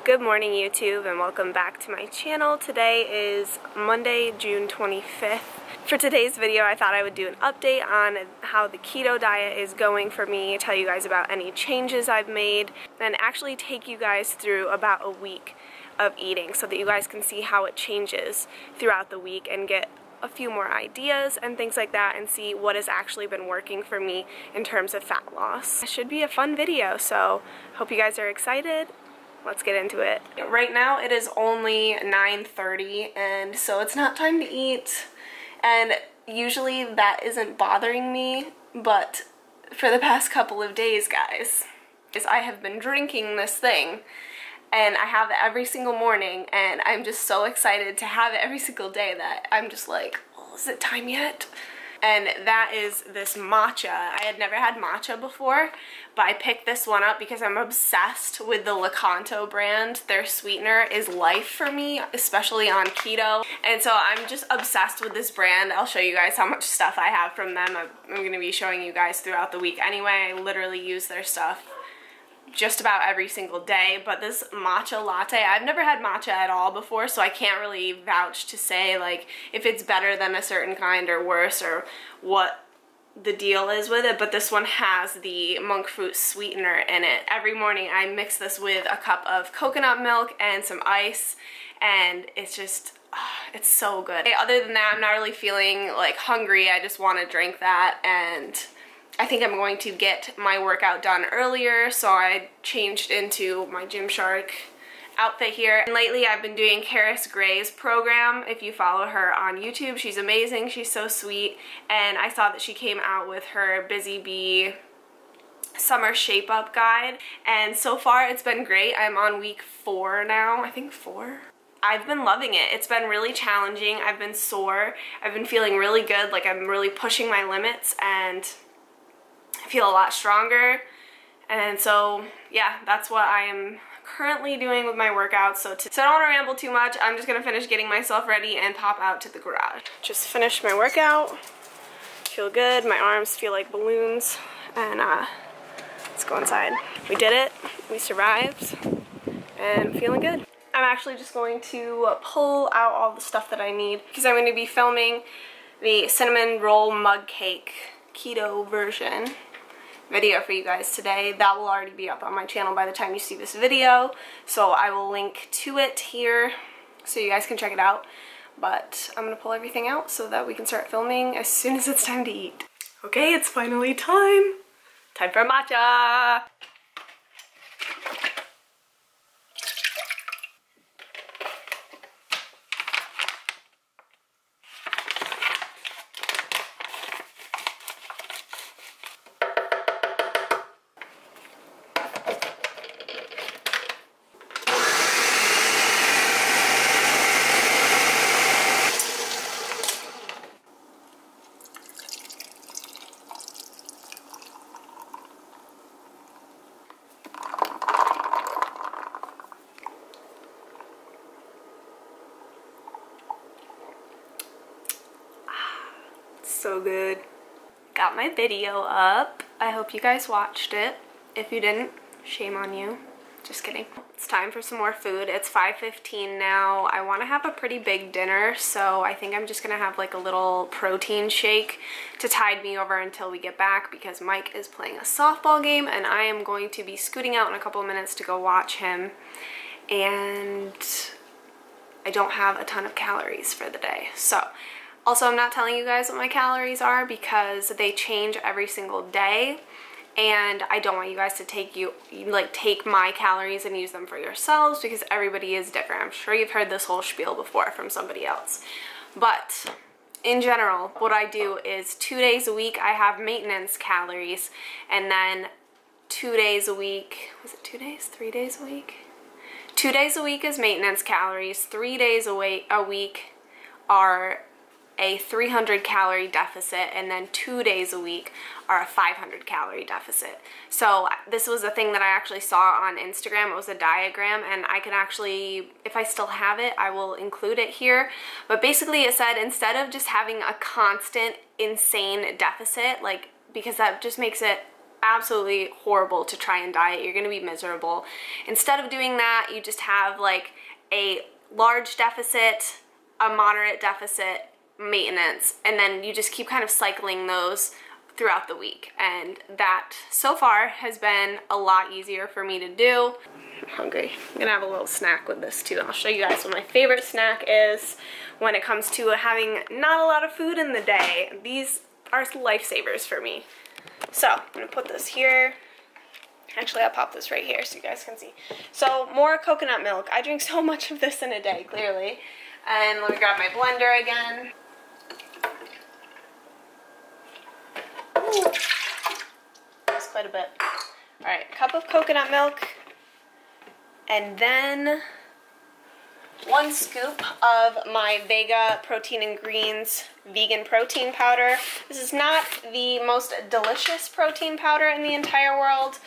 Good morning, YouTube, and welcome back to my channel. Today is Monday, June 25th. For today's video, I thought I would do an update on how the keto diet is going for me, tell you guys about any changes I've made, and actually take you guys through about a week of eating so that you guys can see how it changes throughout the week and get a few more ideas and things like that and see what has actually been working for me in terms of fat loss. It should be a fun video, so hope you guys are excited. Let's get into it. Right now it is only 9:30 and so it's not time to eat, and usually that isn't bothering me, but for the past couple of days, guys, I have been drinking this thing and I have it every single morning, and I'm just so excited to have it every single day that I'm just like, oh, is it time yet? And that is this matcha. I had never had matcha before, but I picked this one up because I'm obsessed with the Lakanto brand. Their sweetener is life for me, especially on keto. And so I'm just obsessed with this brand. I'll show you guys how much stuff I have from them. I'm going to be showing you guys throughout the week anyway. I literally use their stuff just about every single day. But this matcha latte, I've never had matcha at all before, so I can't really vouch to say like if it's better than a certain kind or worse or what the deal is with it, but this one has the monk fruit sweetener in it. Every morning I mix this with a cup of coconut milk and some ice, and it's just it's so good. Other than that, I'm not really feeling like hungry. I just want to drink that, and I think I'm going to get my workout done earlier, so I changed into my Gymshark outfit here. And lately I've been doing Karis Gray's program. If you follow her on YouTube, she's amazing, she's so sweet, and I saw that she came out with her Busy Bee summer shape up guide, and so far it's been great. I'm on week 4 now, I think 4. I've been loving it. It's been really challenging. I've been sore. I've been feeling really good, like I'm really pushing my limits, and I feel a lot stronger. And so yeah, that's what I am currently doing with my workouts. So I don't want to ramble too much. I'm just gonna finish getting myself ready and pop out to the garage. Just finished my workout. Feel good. My arms feel like balloons, and let's go inside. We did it. We survived, and I'm feeling good. I'm actually just going to pull out all the stuff that I need because I'm going to be filming the cinnamon roll mug cake keto version video for you guys today. That will already be up on my channel by the time you see this video, so I will link to it here so you guys can check it out. But I'm gonna pull everything out so that we can start filming as soon as it's time to eat. Okay, it's finally time for matcha. So good. Got my video up. I hope you guys watched it. If you didn't, shame on you. Just kidding. It's time for some more food. It's 5:15 now. I want to have a pretty big dinner, so I think I'm just gonna have like a little protein shake to tide me over until we get back, because Mike is playing a softball game and I am going to be scooting out in a couple of minutes to go watch him, and I don't have a ton of calories for the day. So also, I'm not telling you guys what my calories are because they change every single day, and I don't want you guys to take my calories and use them for yourselves because everybody is different. I'm sure you've heard this whole spiel before from somebody else. But in general, what I do is 2 days a week I have maintenance calories, and then 2 days a week, was it 2 days? 3 days a week? 2 days a week is maintenance calories. 3 days a week are a 300 calorie deficit, and then 2 days a week are a 500 calorie deficit. So this was a thing that I actually saw on Instagram. It was a diagram, and I can actually, if I still have it, I will include it here. But basically it said instead of just having a constant insane deficit, like, because that just makes it absolutely horrible to try and diet. You're gonna be miserable. Instead of doing that, you just have like a large deficit, a moderate deficit, maintenance, and then you just keep kind of cycling those throughout the week, and that so far has been a lot easier for me to do. I'm hungry. I'm gonna have a little snack with this too. I'll show you guys what my favorite snack is when it comes to having not a lot of food in the day. These are lifesavers for me. So I'm gonna put this here. Actually, I'll pop this right here so you guys can see. So more coconut milk. I drink so much of this in a day, clearly. And let me grab my blender again. Ooh. That's quite a bit. All right, cup of coconut milk. And then 1 scoop of my Vega Protein and Greens vegan protein powder. This is not the most delicious protein powder in the entire world.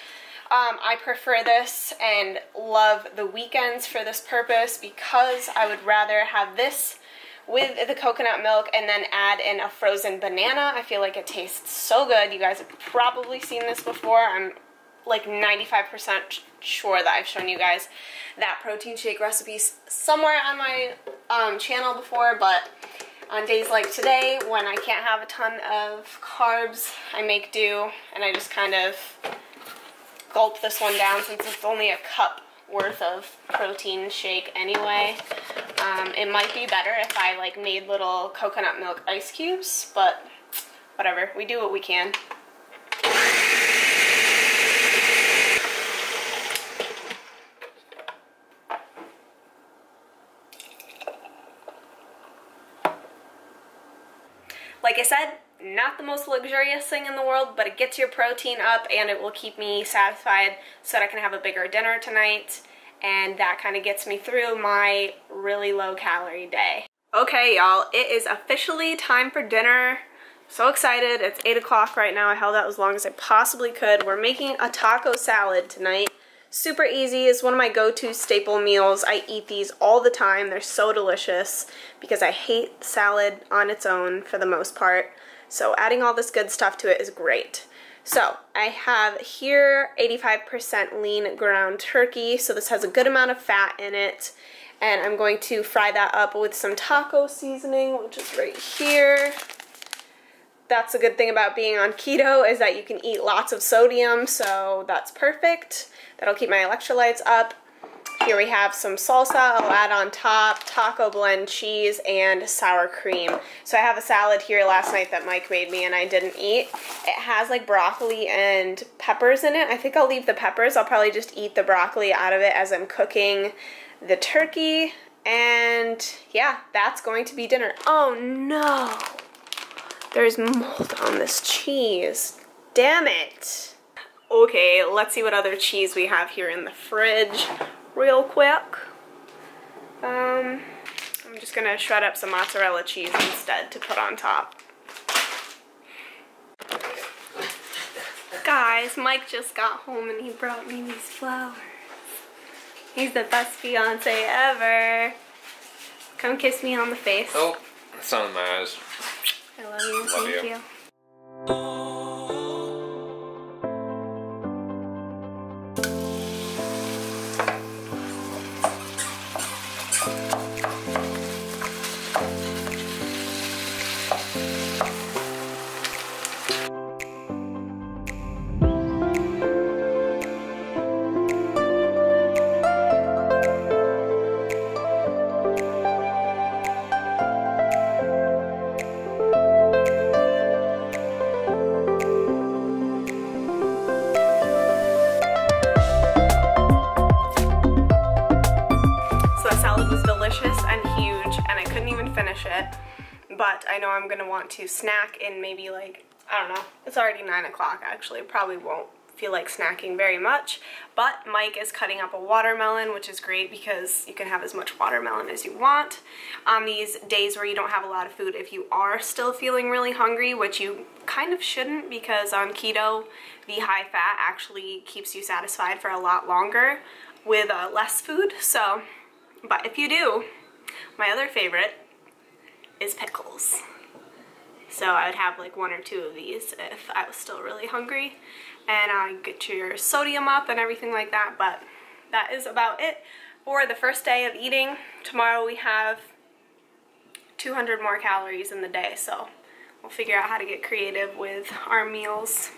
I prefer this and love the weekends for this purpose because I would rather have this with the coconut milk and then add in a frozen banana. I feel like it tastes so good. You guys have probably seen this before. I'm like 95% sure that I've shown you guys that protein shake recipe somewhere on my channel before, but on days like today when I can't have a ton of carbs, I make do and I just kind of gulp this one down since it's only a cup worth of protein shake anyway. It might be better if I like made little coconut milk ice cubes, but whatever, we do what we can. Like I said, not the most luxurious thing in the world, but it gets your protein up and it will keep me satisfied so that I can have a bigger dinner tonight, and that kind of gets me through my really low calorie day. Okay, y'all, it is officially time for dinner. So excited. It's 8 o'clock right now. I held out as long as I possibly could. We're making a taco salad tonight. Super easy. It's one of my go-to staple meals. I eat these all the time. They're so delicious because I hate salad on its own for the most part. So adding all this good stuff to it is great. So I have here 85% lean ground turkey. So this has a good amount of fat in it. And I'm going to fry that up with some taco seasoning, which is right here. That's a good thing about being on keto, is that you can eat lots of sodium, so that's perfect. That'll keep my electrolytes up. Here we have some salsa I'll add on top, taco blend cheese, and sour cream. So I have a salad here last night that Mike made me and I didn't eat. It has like broccoli and peppers in it. I think I'll leave the peppers. I'll probably just eat the broccoli out of it as I'm cooking the turkey. And yeah, that's going to be dinner. Oh no! There's mold on this cheese. Damn it. Okay, let's see what other cheese we have here in the fridge real quick. I'm just gonna shred up some mozzarella cheese instead to put on top. Guys, Mike just got home and he brought me these flowers. He's the best fiance ever. Come kiss me on the face. Oh, sun in my eyes. I love you. Thank you. It, but I know I'm gonna want to snack in maybe like, I don't know, it's already 9 o'clock actually, probably won't feel like snacking very much, but Mike is cutting up a watermelon, which is great because you can have as much watermelon as you want on these days where you don't have a lot of food. If you are still feeling really hungry, which you kind of shouldn't, because on keto the high fat actually keeps you satisfied for a lot longer with less food. So, but if you do, my other favorite is pickles. So I would have like 1 or 2 of these if I was still really hungry. and get your sodium up and everything like that. But that is about it for the first day of eating. Tomorrow we have 200 more calories in the day, so we'll figure out how to get creative with our meals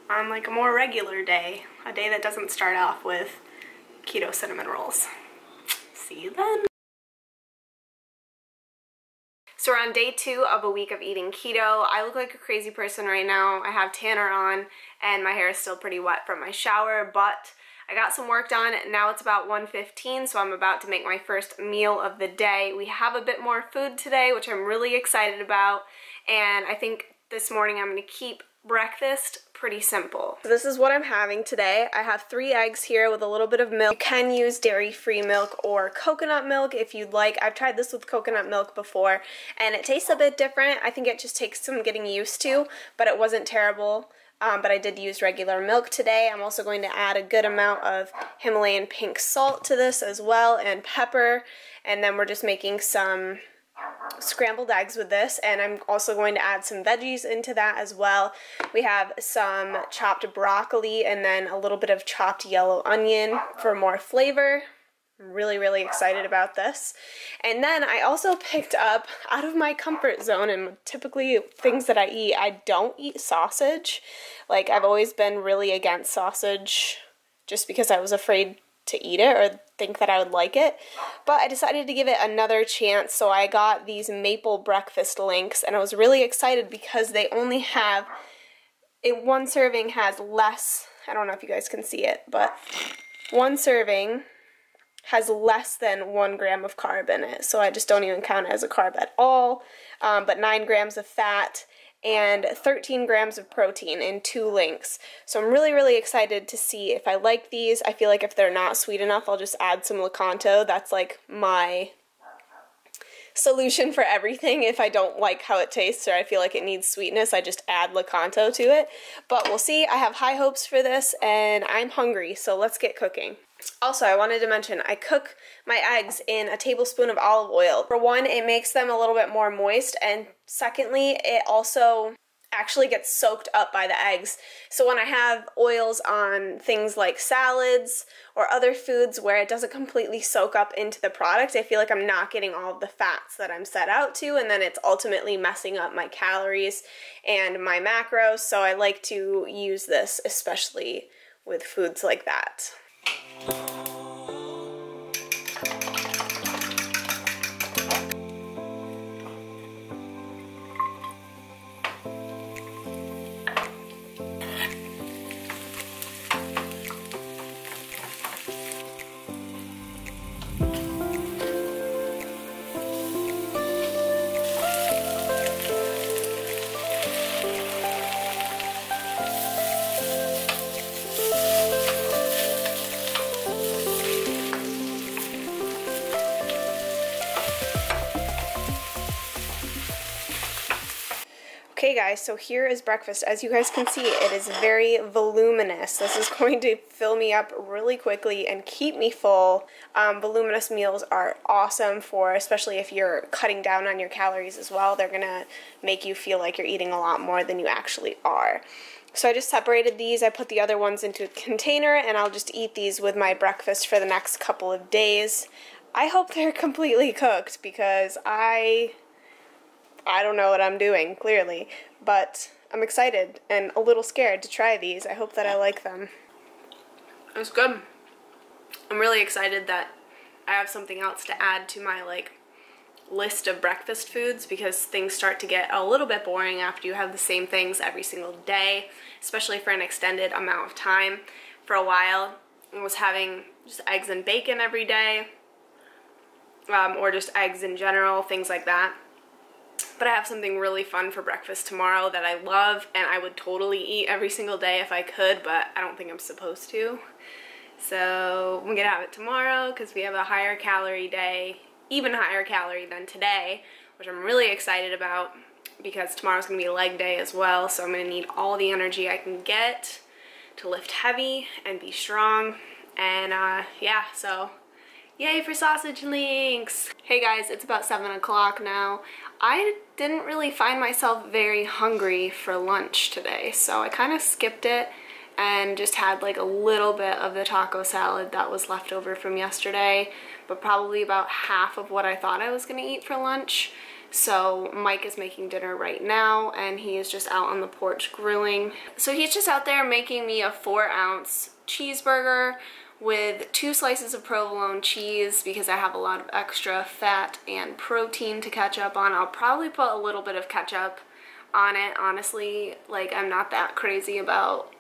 on like a more regular day, a day that doesn't start off with keto cinnamon rolls. See you then. So we're on day 2 of a week of eating keto. I look like a crazy person right now. I have tanner on and my hair is still pretty wet from my shower, but I got some work done. Now it's about 1:15, so I'm about to make my first meal of the day. We have a bit more food today, which I'm really excited about, and I think this morning I'm gonna keep breakfast pretty simple. So this is what I'm having today. I have 3 eggs here with a little bit of milk. You can use dairy-free milk or coconut milk if you'd like. I've tried this with coconut milk before and it tastes a bit different. I think it just takes some getting used to, but it wasn't terrible. But I did use regular milk today. I'm also going to add a good amount of Himalayan pink salt to this as well, and pepper, and then we're just making some scrambled eggs with this, and I'm also going to add some veggies into that as well. We have some chopped broccoli and then a little bit of chopped yellow onion for more flavor. I'm really excited about this. And then I also picked up, out of my comfort zone and typically things that I eat, I don't eat sausage. Like, I've always been really against sausage just because I was afraid to eat it or think that I would like it, but I decided to give it another chance, so I got these maple breakfast links, and I was really excited because they only have, one serving has less, I don't know if you guys can see it, but one serving has less than 1 gram of carb in it, so I just don't even count it as a carb at all, but 9 grams of fat, and 13 grams of protein in 2 links. So I'm really excited to see if I like these. I feel like if they're not sweet enough, I'll just add some Lakanto. That's like my solution for everything. If I don't like how it tastes or I feel like it needs sweetness, I just add Lakanto to it. But we'll see. I have high hopes for this and I'm hungry, so let's get cooking. Also, I wanted to mention, I cook my eggs in a tablespoon of olive oil. For one, it makes them a little bit more moist, and secondly, it also actually gets soaked up by the eggs. So when I have oils on things like salads or other foods where it doesn't completely soak up into the product, I feel like I'm not getting all of the fats that I'm set out to, and then it's ultimately messing up my calories and my macros. So I like to use this, especially with foods like that. Okay guys, so here is breakfast. As you guys can see, it is very voluminous. This is going to fill me up really quickly and keep me full. Voluminous meals are awesome for, especially if you're cutting down on your calories as well. They're gonna make you feel like you're eating a lot more than you actually are. So I just separated these. I put the other ones into a container and I'll just eat these with my breakfast for the next couple of days. I hope they're completely cooked because I don't know what I'm doing, clearly, but I'm excited and a little scared to try these. I hope that I like them. It's good. I'm really excited that I have something else to add to my list of breakfast foods, because things start to get a little bit boring after you have the same things every single day, especially for an extended amount of time. For a while, I was having just eggs and bacon every day, or just eggs in general, things like that. But I have something really fun for breakfast tomorrow that I love and I would totally eat every single day if I could, but I don't think I'm supposed to. So I'm gonna have it tomorrow because we have a higher calorie day, even higher calorie than today, which I'm really excited about because tomorrow's gonna be a leg day as well. So I'm gonna need all the energy I can get to lift heavy and be strong. And yeah, so yay for sausage links! Hey guys, it's about 7 o'clock now. I didn't really find myself very hungry for lunch today, so I kind of skipped it. and just had like a little bit of the taco salad that was left over from yesterday, but probably about half of what I thought I was gonna eat for lunch. So Mike is making dinner right now, and he is just out on the porch grilling. So he's just out there making me a 4-ounce cheeseburger with 2 slices of provolone cheese because I have a lot of extra fat and protein to catch up on. I'll probably put a little bit of ketchup on it, honestly. Like, I'm not that crazy about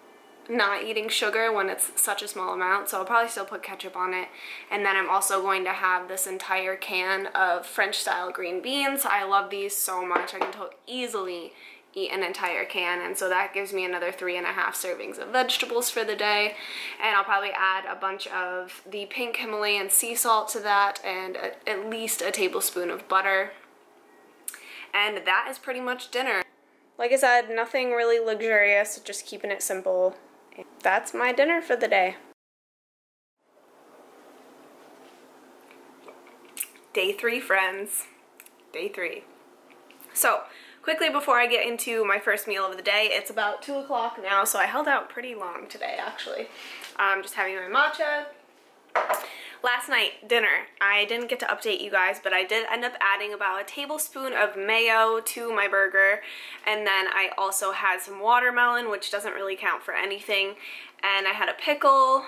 not eating sugar when it's such a small amount, so I'll probably still put ketchup on it. And then I'm also going to have this entire can of French style green beans. I love these so much. I can easily eat an entire can, and so that gives me another 3.5 servings of vegetables for the day. And I'll probably add a bunch of the pink Himalayan sea salt to that, and at least a tablespoon of butter. And that is pretty much dinner. Like I said, nothing really luxurious, just keeping it simple. That's my dinner for the day. Day 3, friends. Day 3. So, quickly before I get into my first meal of the day, it's about 2 o'clock now, so I held out pretty long today, actually. Just having my matcha. Last night, dinner, I didn't get to update you guys, but I did end up adding about a tablespoon of mayo to my burger, and then I also had some watermelon, which doesn't really count for anything, and I had a pickle,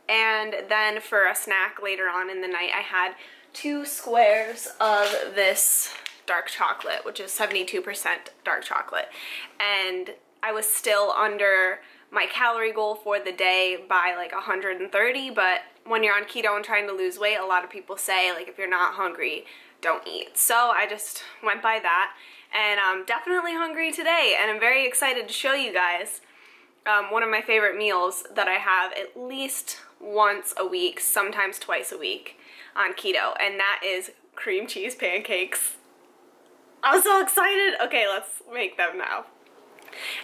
and then for a snack later on in the night, I had 2 squares of this dark chocolate, which is 72% dark chocolate, and I was still under my calorie goal for the day by like 130, but when you're on keto and trying to lose weight, a lot of people say, like, if you're not hungry, don't eat. So I just went by that, and I'm definitely hungry today, and I'm very excited to show you guys one of my favorite meals that I have at least once a week, sometimes twice a week on keto, and that is cream cheese pancakes. I'm so excited. Okay, let's make them now.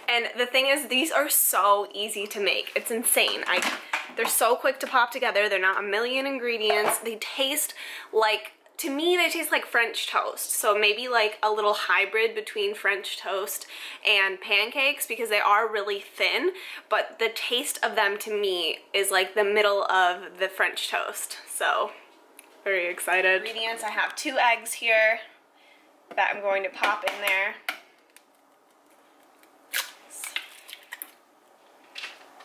And the thing is, these are so easy to make. It's insane. They're so quick to pop together. They're not a million ingredients. They taste like, to me, they taste like French toast. So maybe like a little hybrid between French toast and pancakes, because they are really thin, but the taste of them to me is like the middle of the French toast. So, very excited. Ingredients, I have 2 eggs here that I'm going to pop in there.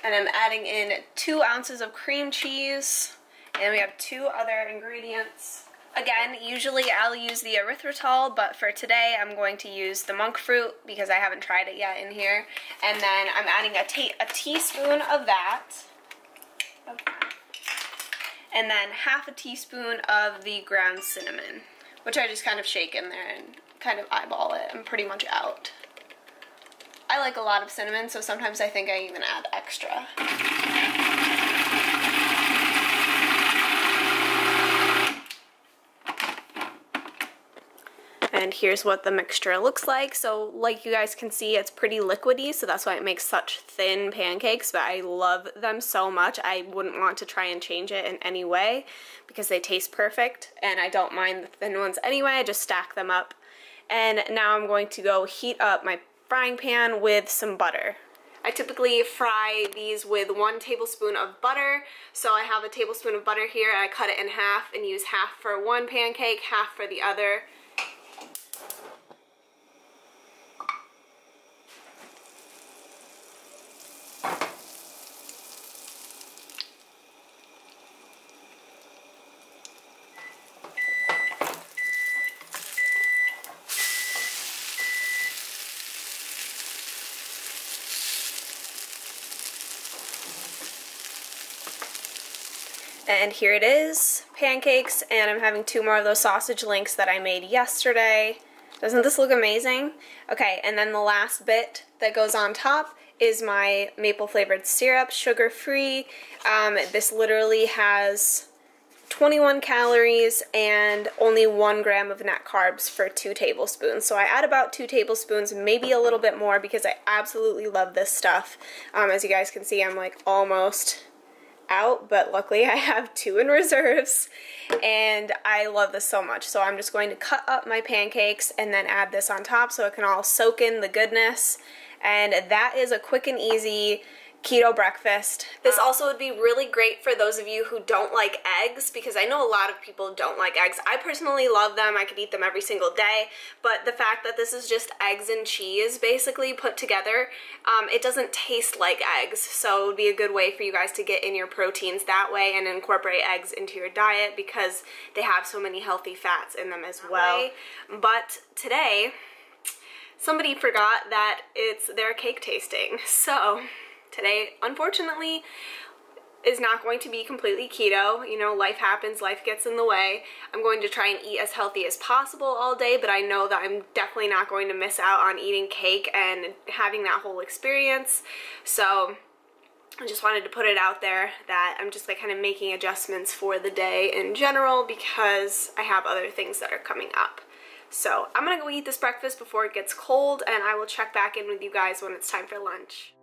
And I'm adding in 2 ounces of cream cheese, and we have 2 other ingredients. Again, usually I'll use the erythritol, but for today I'm going to use the monk fruit because I haven't tried it yet in here. And then I'm adding a teaspoon of that. And then half a teaspoon of the ground cinnamon, which I just kind of shake in there and kind of eyeball it. I'm pretty much out. I like a lot of cinnamon, so sometimes I think I even add extra. And here's what the mixture looks like. So like you guys can see, it's pretty liquidy, so that's why it makes such thin pancakes, but I love them so much. I wouldn't want to try and change it in any way because they taste perfect, and I don't mind the thin ones anyway. I just stack them up. And now I'm going to go heat up my frying pan with some butter. I typically fry these with 1 tablespoon of butter, so I have a tablespoon of butter here, and I cut it in half and use half for one pancake, half for the other. And here it is, pancakes, and I'm having 2 more of those sausage links that I made yesterday. Doesn't this look amazing? Okay, and then the last bit that goes on top is my maple flavored syrup, sugar-free. This literally has 21 calories and only 1 gram of net carbs for 2 tablespoons. So I add about 2 tablespoons, maybe a little bit more, because I absolutely love this stuff. As you guys can see, I'm like almost out, but luckily I have 2 in reserves, and I love this so much. So I'm just going to cut up my pancakes and then add this on top so it can all soak in the goodness. And that is a quick and easy keto breakfast. This also would be really great for those of you who don't like eggs, because I know a lot of people don't like eggs. I personally love them. I could eat them every single day, but the fact that this is just eggs and cheese basically put together, it doesn't taste like eggs, so it would be a good way for you guys to get in your proteins that way and incorporate eggs into your diet because they have so many healthy fats in them as well. But today, somebody forgot that it's their cake tasting, so today, unfortunately, is not going to be completely keto. You know, life happens, life gets in the way. I'm going to try and eat as healthy as possible all day, but I know that I'm definitely not going to miss out on eating cake and having that whole experience. So I just wanted to put it out there that I'm just like kind of making adjustments for the day in general because I have other things that are coming up. So I'm gonna go eat this breakfast before it gets cold, and I will check back in with you guys when it's time for lunch.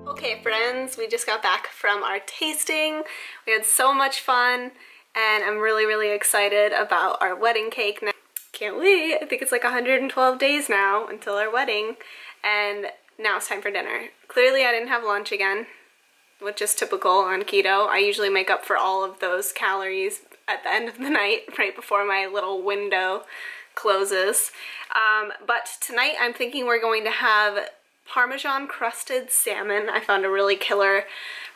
Okay friends, we just got back from our tasting. We had so much fun and I'm really excited about our wedding cake now. Can't wait. I think it's like 112 days now until our wedding, and now it's time for dinner. Clearly I didn't have lunch again, which is typical on keto. I usually make up for all of those calories at the end of the night, right before my little window closes. But tonight I'm thinking we're going to have Parmesan crusted salmon. I found a really killer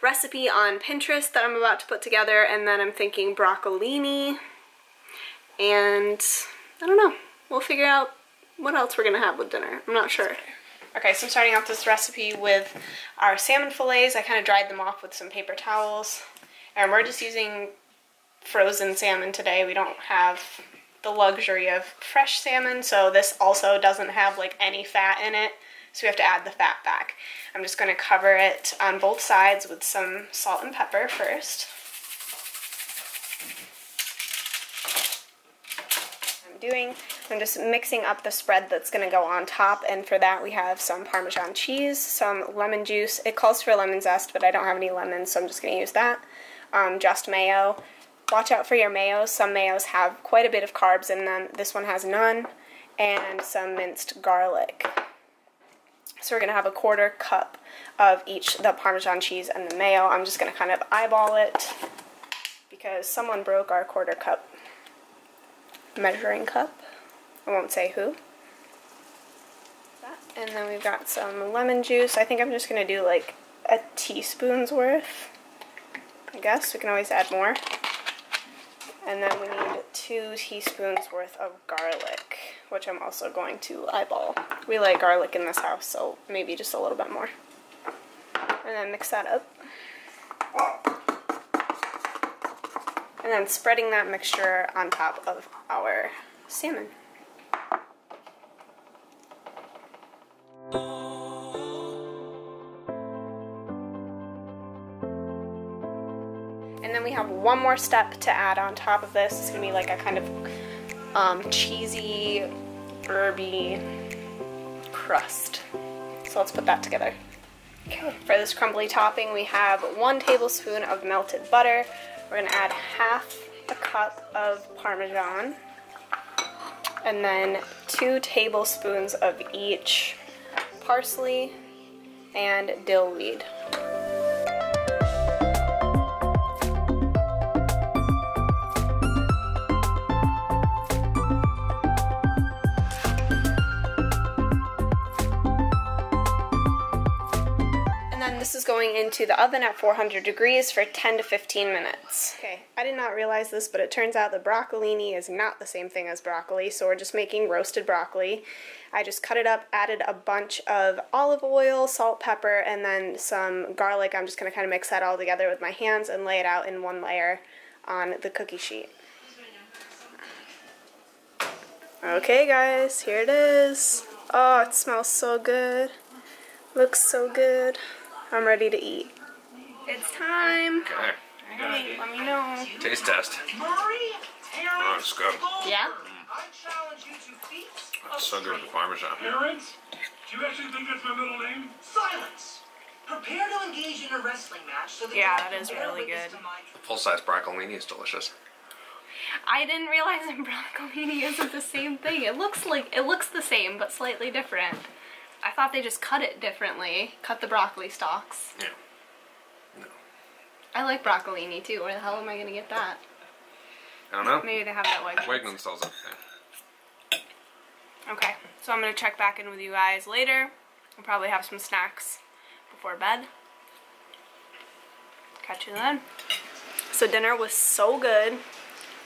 recipe on Pinterest that I'm about to put together, and then I'm thinking broccolini, and I don't know. We'll figure out what else we're gonna have with dinner. I'm not sure. Okay, so I'm starting off this recipe with our salmon fillets. I kind of dried them off with some paper towels, and we're just using frozen salmon today. We don't have the luxury of fresh salmon, so this also doesn't have like any fat in it, so we have to add the fat back. I'm just going to cover it on both sides with some salt and pepper first. I'm just mixing up the spread that's going to go on top, and for that we have some Parmesan cheese, some lemon juice. It calls for lemon zest, but I don't have any lemons, so I'm just going to use that. Just mayo. Watch out for your mayos. Some mayos have quite a bit of carbs in them. This one has none. And some minced garlic. So we're going to have a 1/4 cup of each, the Parmesan cheese and the mayo. I'm just going to kind of eyeball it because someone broke our 1/4 cup measuring cup. I won't say who. And then we've got some lemon juice. I think I'm just going to do like a teaspoon's worth. I guess we can always add more. And then we need 2 teaspoons worth of garlic, which I'm also going to eyeball. We like garlic in this house, so maybe just a little bit more. And then mix that up. And then spreading that mixture on top of our salmon. And then we have one more step to add on top of this. It's going to be like a kind of cheesy, herby crust. So let's put that together. Okay. For this crumbly topping, we have 1 tablespoon of melted butter. We're going to add 1/2 cup of Parmesan. And then 2 tablespoons of each parsley and dill weed. This is going into the oven at 400 degrees for 10 to 15 minutes. Okay, I did not realize this, but it turns out the broccolini is not the same thing as broccoli, so we're just making roasted broccoli. I just cut it up, added a bunch of olive oil, salt, pepper, and then some garlic. I'm just going to kind of mix that all together with my hands and lay it out in one layer on the cookie sheet. Okay guys, here it is. Oh, it smells so good. Looks so good. I'm ready to eat. It's time. Okay. Alright, let me know. Taste test. Oh, it's good. Yeah? It's so good with the Parmesan. Parents, do you actually think that's my middle name? Silence! Prepare to engage in a wrestling match so that is really good. Full-size broccolini is delicious. I didn't realize that broccolini isn't the same thing. It looks the same, but slightly different. I thought they just cut it differently. Cut the broccoli stalks. Yeah. No. I like broccolini too. Where the hell am I gonna get that? I don't know. Maybe they have it at Wegmans. Wegmans sells it. Okay, so I'm gonna check back in with you guys later. I'll probably have some snacks before bed. Catch you then. So dinner was so good.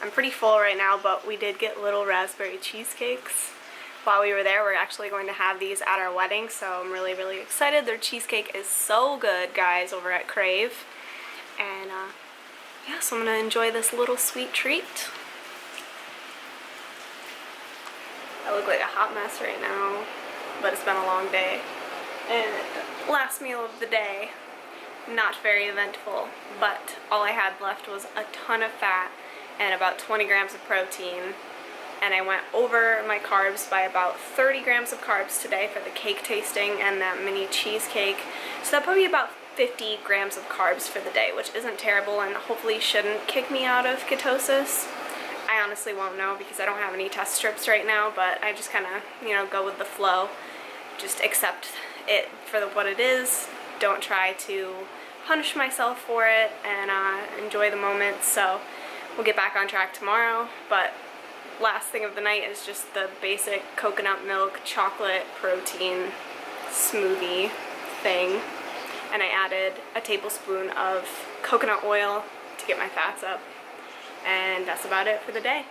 I'm pretty full right now, but we did get little raspberry cheesecakes while we were there. We're actually going to have these at our wedding, so I'm really, really excited. Their cheesecake is so good, guys, over at Crave. And yeah, so I'm gonna enjoy this little sweet treat. I look like a hot mess right now, but it's been a long day. And last meal of the day, not very eventful, but all I had left was a ton of fat and about 20 grams of protein. And I went over my carbs by about 30 grams of carbs today for the cake tasting and that mini cheesecake. So that put me about 50 grams of carbs for the day, which isn't terrible and hopefully shouldn't kick me out of ketosis. I honestly won't know because I don't have any test strips right now, but I just kind of, you know, go with the flow. Just accept it for what it is. Don't try to punish myself for it, and enjoy the moment. So we'll get back on track tomorrow, but last thing of the night is just the basic coconut milk chocolate protein smoothie thing, and I added a tablespoon of coconut oil to get my fats up, and that's about it for the day.